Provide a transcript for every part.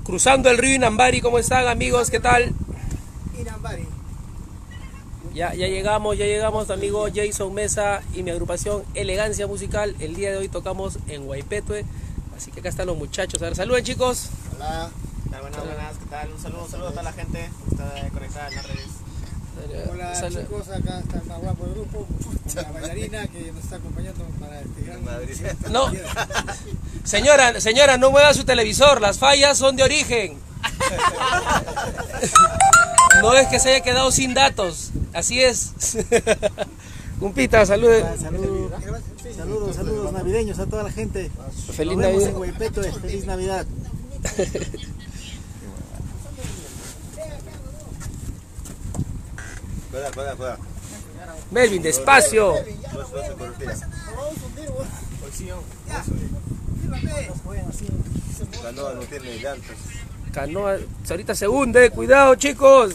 cruzando el río Inambari. ¿Cómo están, amigos? ¿Qué tal? Inambari. Ya llegamos, amigo Jason Mesa y mi agrupación Elegancia Musical. El día de hoy tocamos en Waipetué, así que acá están los muchachos. A ver, saluden, chicos. Hola. Buenas, ¿qué tal? Un saludo a toda la gente que está conectada en las redes. Hola chicos, acá está el más guapo del grupo, la bailarina que nos está acompañando para este gran... No, señora, no mueva su televisor, las fallas son de origen. No es que se haya quedado sin datos, así es. Cumpita, saludos. Saludos navideños a toda la gente. Feliz Nos vemos Navidad. en Waipetué, feliz Navidad. Cuidado. Melvin, despacio. Canoa no tiene llantas. Canoa, ahorita se hunde, cuidado, chicos.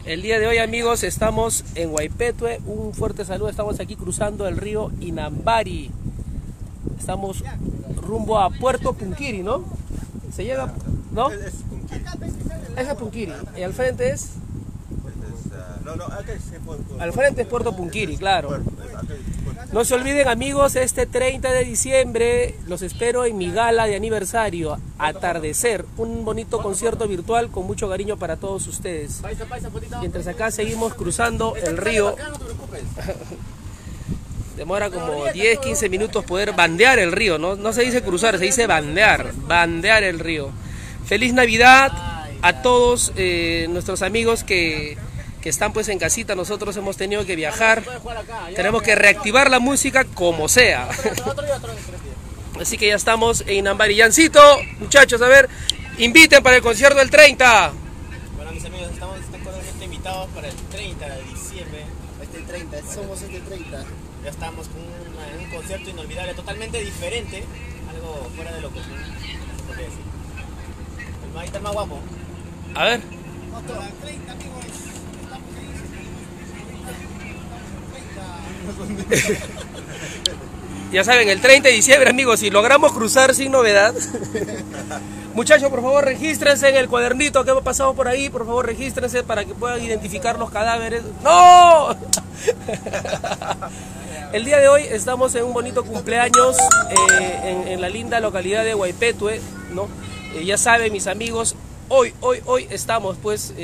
El día de hoy, amigos, estamos en Waipetué. Un fuerte saludo, estamos aquí cruzando el río Inambari. Estamos rumbo a Puerto Punquiri, ¿no? Se llega, ¿no? Es Punquiri. Es a Punquiri. Y al frente es... Acá es Puerto. Al frente es Puerto Punquiri, claro. No se olviden, amigos, este 30 de diciembre los espero en mi gala de aniversario, Atardecer, un bonito concierto virtual con mucho cariño para todos ustedes. Mientras acá seguimos cruzando el río. Demora como 10-15 minutos poder bandear el río, no se dice cruzar, se dice bandear el río. Feliz Navidad a todos nuestros amigos que están pues en casita. Nosotros hemos tenido que viajar, tenemos que reactivar la música como sea. Así que ya estamos en Inambari. Yancito, muchachos, a ver, inviten para el concierto del 30. Bueno, mis amigos, están cordialmente invitados para el 30 de diciembre. Somos el 30. Ya estamos con un concierto inolvidable, totalmente diferente, algo fuera de lo común, se podría decir. Ahí está el más guapo. A ver. Otro 30, amigos. Ya saben, el 30 de diciembre, amigos, si logramos cruzar sin novedad. Muchachos, por favor, regístrense en el cuadernito que hemos pasado por ahí. Por favor, regístrense para que puedan identificar los cadáveres. ¡No! El día de hoy estamos en un bonito cumpleaños en la linda localidad de Waipetué, ¿no? Ya saben, mis amigos, hoy estamos pues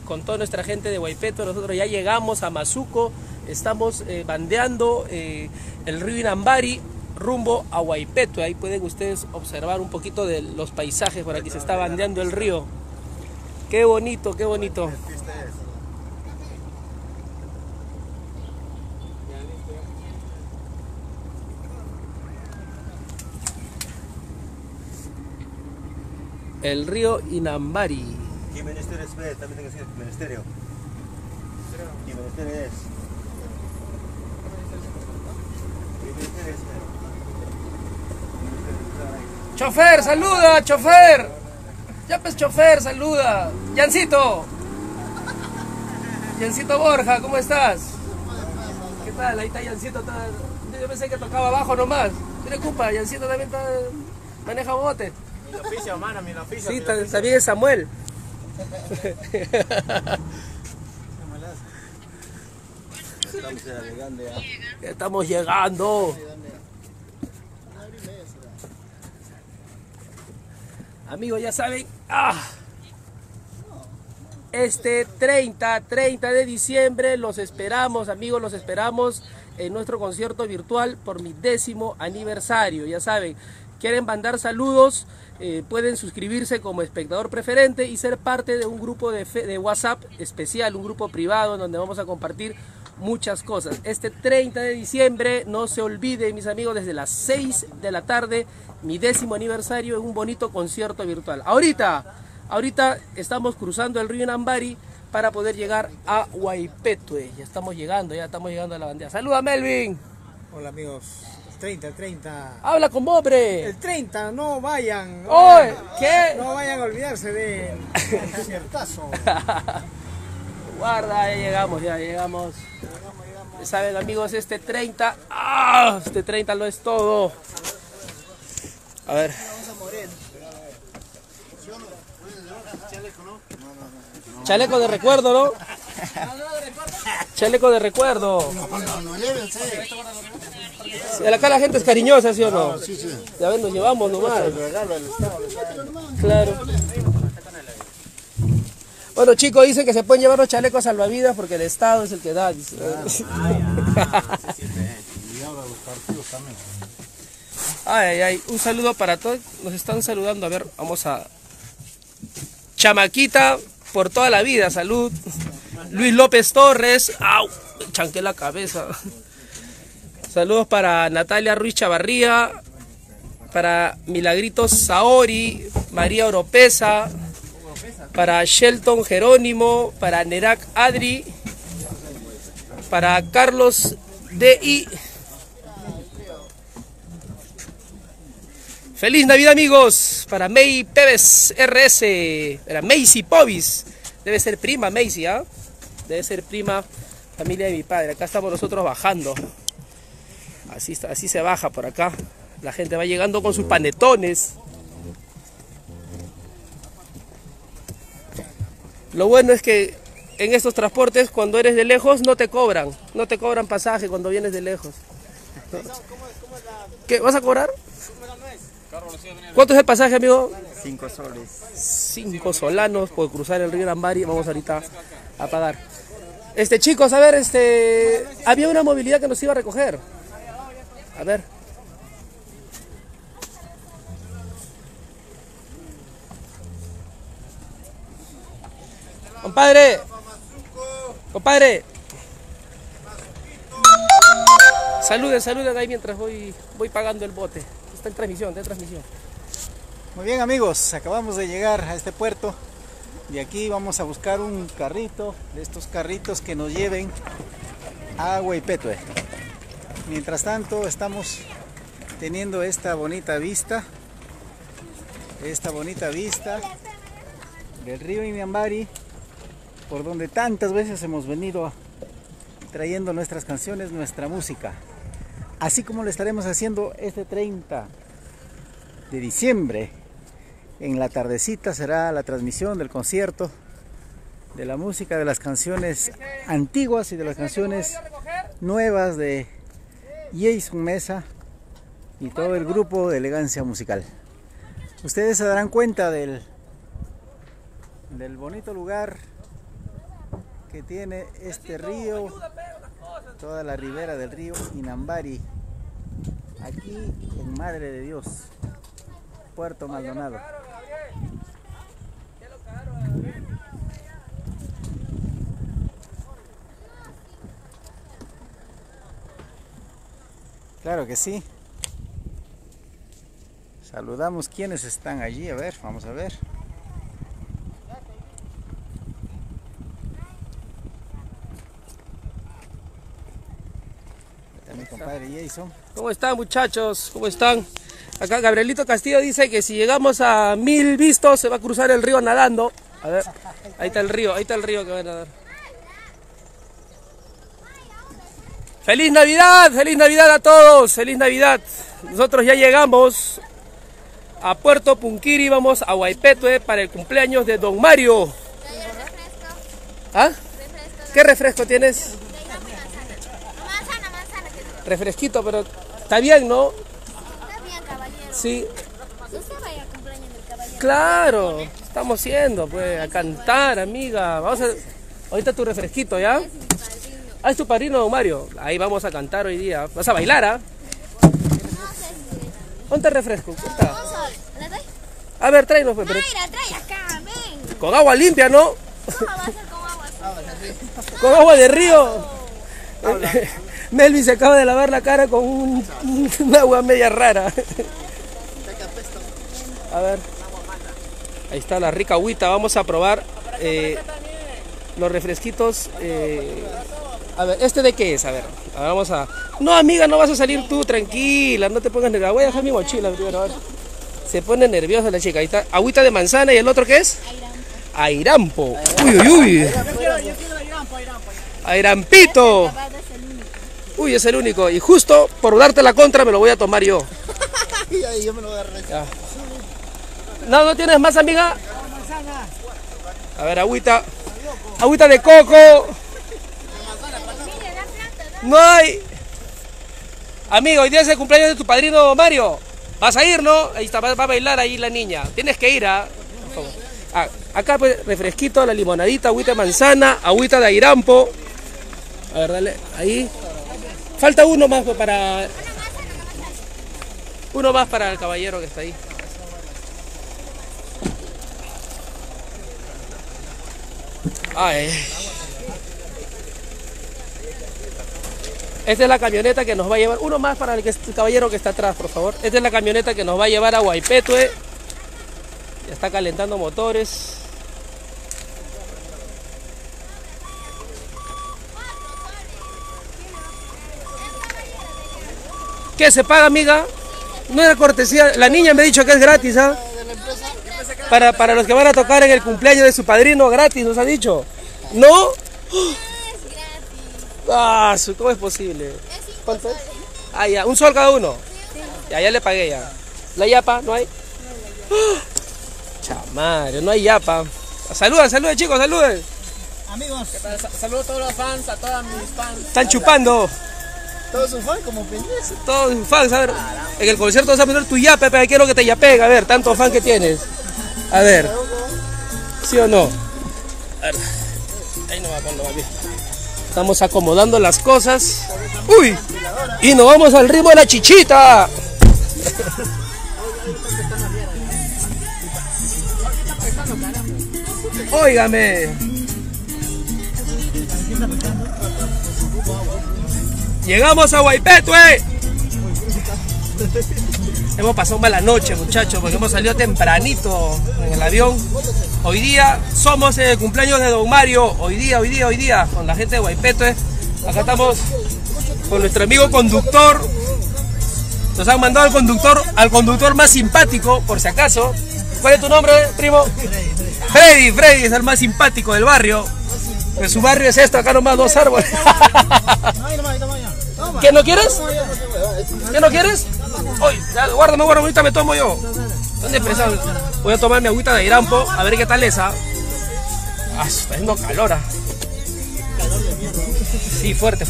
con toda nuestra gente de Waipetué. Nosotros ya llegamos a Mazuco. Estamos bandeando el río Inambari rumbo a Waipetué. Ahí pueden ustedes observar un poquito de los paisajes por aquí. Se está bandeando el río. Qué bonito, qué bonito. El río Inambari. ¿Qué ministerio es? También tengo que decir ministerio. ¿Qué ministerio es? Chofer, saluda, chofer. Ya pues, chofer, saluda. Yancito Borja, ¿cómo estás? ¿Qué tal? Ahí está Yancito. Yo pensé que tocaba abajo nomás. Tiene culpa, Yancito también maneja bote. Mi oficio, mano, mi oficio. Sí, también es Samuel. Estamos llegando. Amigos, ya saben, este 30 de diciembre los esperamos, amigos, los esperamos en nuestro concierto virtual por mi 10º aniversario. Ya saben, quieren mandar saludos, pueden suscribirse como espectador preferente y ser parte de un grupo de WhatsApp especial, un grupo privado donde vamos a compartir muchas cosas. Este 30 de diciembre, no se olviden, mis amigos, desde las 6 de la tarde, mi 10º aniversario en un bonito concierto virtual. Ahorita estamos cruzando el río Inambari para poder llegar a Waipetué. Ya estamos llegando a la bandera. ¡Saluda, Melvin! Hola amigos, el 30. ¡Habla con hombre! El 30, no vayan. ¡Oye! ¿Qué? No vayan a olvidarse del conciertazo. Guarda, ya llegamos. Saben, amigos, este 30 lo es todo. A ver. Chaleco de recuerdo, ¿no? Chaleco de recuerdo. No, llévense. Sí, acá la gente es cariñosa, ¿sí o no? Sí, sí. Ya ven, nos llevamos nomás. Claro. Bueno, chicos, dicen que se pueden llevar los chalecos salvavidas porque el Estado es el que da. Dice. Ay, ay, un saludo para todos. Nos están saludando. A ver, vamos a... Chamaquita por toda la vida, salud. Luis López Torres. ¡Au! Me chanqué la cabeza. Saludos para Natalia Ruiz Chavarría. Para Milagritos Saori. María Oropesa. Para Shelton Jerónimo. Para Nerak Adri. Para Carlos D.I. Feliz Navidad, amigos, para May Pérez RS, para Macy Povis, debe ser prima Macy, ¿ah? Debe ser prima, familia de mi padre. Acá estamos nosotros bajando, así se baja por acá, la gente va llegando con sus panetones. Lo bueno es que en estos transportes, cuando eres de lejos, no te cobran pasaje cuando vienes de lejos. ¿Qué, vas a cobrar? ¿Cuánto es el pasaje, amigo? 5 soles. 5 solanos por cruzar el río Lambari. Vamos ahorita a pagar. Chicos, a ver, había una movilidad que nos iba a recoger. A ver. Compadre. Saluden ahí mientras voy pagando el bote. Está en transmisión. Muy bien, amigos, acabamos de llegar a este puerto. Y aquí vamos a buscar un carrito, de estos carritos que nos lleven a Huaypetue. Mientras tanto estamos teniendo esta bonita vista del río Inambari, por donde tantas veces hemos venido trayendo nuestras canciones, nuestra música. Así como lo estaremos haciendo este 30 de diciembre. En la tardecita será la transmisión del concierto, de la música, de las canciones antiguas y de las canciones nuevas de Jason Mesa y todo el grupo de Elegancia Musical. Ustedes se darán cuenta del bonito lugar que tiene este río, toda la ribera del río Inambari, aquí en Madre de Dios, Puerto Maldonado. Claro que sí. Saludamos quienes están allí, a ver, vamos a ver. Mi compadre Jason. ¿Cómo están, muchachos? ¿Cómo están? Acá Gabrielito Castillo dice que si llegamos a 1000 vistos se va a cruzar el río nadando. A ver, ahí está el río que va a nadar. ¡Feliz Navidad! ¡Feliz Navidad a todos! ¡Feliz Navidad! Nosotros ya llegamos a Puerto Punquiri, vamos a Huaypetue para el cumpleaños de Don Mario. ¿Ah? ¿Qué refresco tienes? Refresquito, pero está bien, ¿no? Está bien, caballero. Sí. Usted vaya al cumpleaños del caballero. Claro, estamos yendo, pues, a cantar, amiga. Vamos a... Ahorita tu refresquito, ¿ya? Ah, es tu padrino, Don Mario. Ahí vamos a cantar hoy día. ¿Vas a bailar, ah? No sé si... Ponte el refresco. ¿Le doy? A ver, tráenos, pues. Pero... Mayra, trae acá, ven. Con agua limpia, ¿no? ¿Cómo va a ser con agua así? Con agua de río. Melvin se acaba de lavar la cara con un agua media rara. A ver. Ahí está la rica agüita. Vamos a probar los refresquitos. A ver, ¿este de qué es? A ver, vamos a... No, amiga, no vas a salir tú, tranquila. No te pongas nerviosa. Voy a dejar mi mochila primero. A ver. Se pone nerviosa la chica. Ahí está. Agüita de manzana. ¿Y el otro qué es? Airampo. Uy, uy, uy. Airampito. Uy, es el único. Y justo por darte la contra me lo voy a tomar yo. y yo me lo agarré. Ya. No, ¿no tienes más, amiga? A ver, agüita. Agüita de coco. No hay. Amigo, hoy día es el cumpleaños de tu padrino Mario. ¿Vas a ir, no? Ahí está, va a bailar ahí la niña. Tienes que ir, ¿ah? Acá pues refresquito, la limonadita, agüita de manzana, agüita de airampo. A ver, dale, ahí. Falta uno más pues, para... Uno más para el caballero que está ahí. Ay. Esta es la camioneta que nos va a llevar. Uno más para el caballero que está atrás, por favor. Esta es la camioneta que nos va a llevar a Guaypetue. Ya está calentando motores. ¿Qué se paga, amiga? No era cortesía. La niña me ha dicho que es gratis, ¿ah? Para los que van a tocar en el cumpleaños de su padrino, gratis, nos ha dicho. ¿No? Ah, ¿cómo es posible? ¿Cuánto es? Ah, ya, un sol cada uno. Ya le pagué ya. ¿La yapa? ¿No hay? Chamario, no hay yapa. Saluden, chicos, saluden. Amigos, Saludos a todos los fans, a todas mis fans. Están chupando. todos sus fans como pendientes. Todos sus fans, a ver. En el concierto vas a poner tu yape, pero quiero que te yapeen. A ver, tantos fans que tienes. A ver. ¿Sí o no? A ver. Ahí no va cuando va bien. Estamos acomodando las cosas. ¡Uy! Y nos vamos al ritmo de la chichita. Óigame. Llegamos a Guaypetue. Hemos pasado mala noche, muchachos, porque hemos salido tempranito en el avión. Hoy día somos el cumpleaños de Don Mario. Hoy día, con la gente de Guaypetue. Acá estamos con nuestro amigo conductor. Nos han mandado al conductor más simpático, por si acaso. ¿Cuál es tu nombre, primo? Freddy es el más simpático del barrio. Pues su barrio es esto, acá nomás 2 árboles. ¿Qué, no quieres? ¿Qué no quieres? Oye, guárdame, ahorita me tomo yo. ¿Dónde empezamos? Voy a tomar mi agüita de airampo, a ver qué tal esa. Ah, está haciendo calor. Sí, fuerte.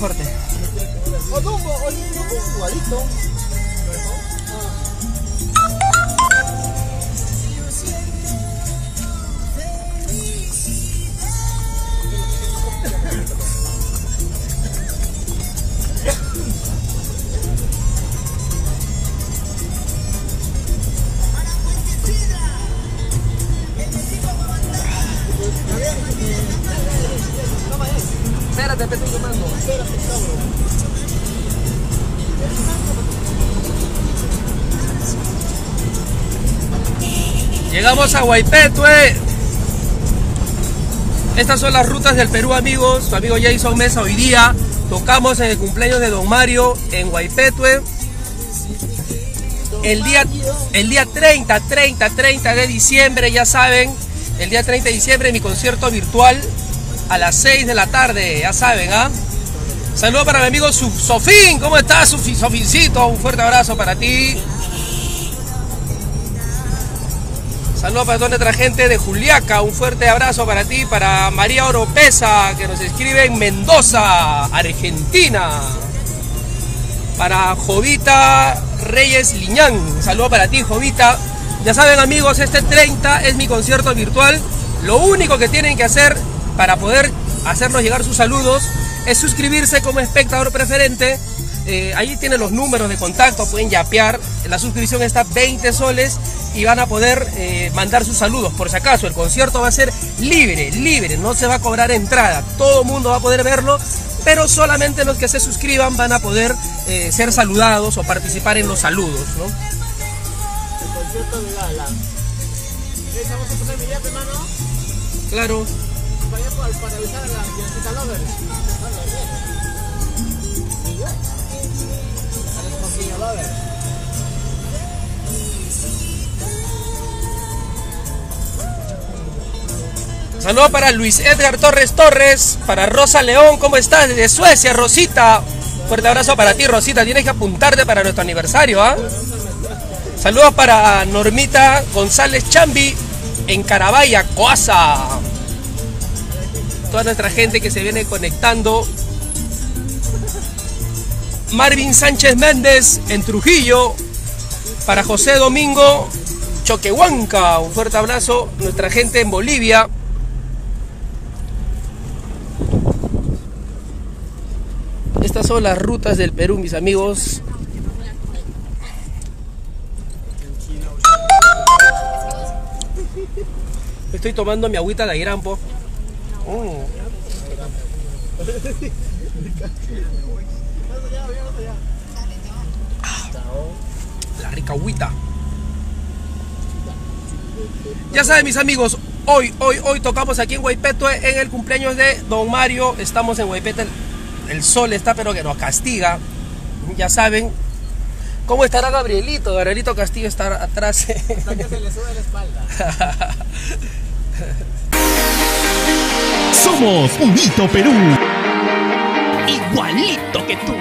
Espérate, estoy tomando. Llegamos a Guaypetue. Estas son las rutas del Perú, amigos. Su amigo Jason Mesa hoy día. Tocamos en el cumpleaños de Don Mario en Guaypetue. El día 30 de diciembre, ya saben. El día 30 de diciembre mi concierto virtual a las 6 de la tarde, ya saben, ¿ah? Saludos para mi amigo Sofín. ¿Cómo estás, Sofincito? Un fuerte abrazo para ti. Saludos para toda nuestra gente de Juliaca. Un fuerte abrazo para ti. Para María Oropesa, que nos escribe en Mendoza, Argentina. Para Jovita Reyes Liñán. Un saludo para ti, Jovita. Ya saben, amigos, este 30 es mi concierto virtual. Lo único que tienen que hacer para poder hacernos llegar sus saludos es suscribirse como espectador preferente. Ahí tienen los números de contacto, pueden yapear. La suscripción está 20 soles y van a poder mandar sus saludos. Por si acaso, el concierto va a ser libre, no se va a cobrar entrada. Todo el mundo va a poder verlo, pero solamente los que se suscriban van a poder ser saludados o participar en los saludos, ¿no? El concierto de Gala. ¿Vamos a pasar mi yape, hermano? Claro. Para avisar a la Jessica Lover. A los Moquillo Lover. Saludos para Luis Edgar Torres, para Rosa León, ¿cómo estás? Desde Suecia, Rosita. Fuerte abrazo para ti, Rosita. Tienes que apuntarte para nuestro aniversario, ¿ah? Saludos para Normita González Chambi en Carabaya, Coasa. Toda nuestra gente que se viene conectando. Marvin Sánchez Méndez en Trujillo. Para José Domingo Choquehuanca, un fuerte abrazo. Nuestra gente en Bolivia. Estas son las rutas del Perú, mis amigos. Estoy tomando mi agüita de Airampo. La rica agüita. Ya saben, mis amigos, hoy tocamos aquí en Huaypetue en el cumpleaños de Don Mario. Estamos en Huaypetue, el sol está pero que nos castiga. Ya saben. ¿Cómo estará Gabrielito? Gabrielito Castillo está atrás. Hasta que se le sube la espalda. Somos Unito Perú. Igualito que tú.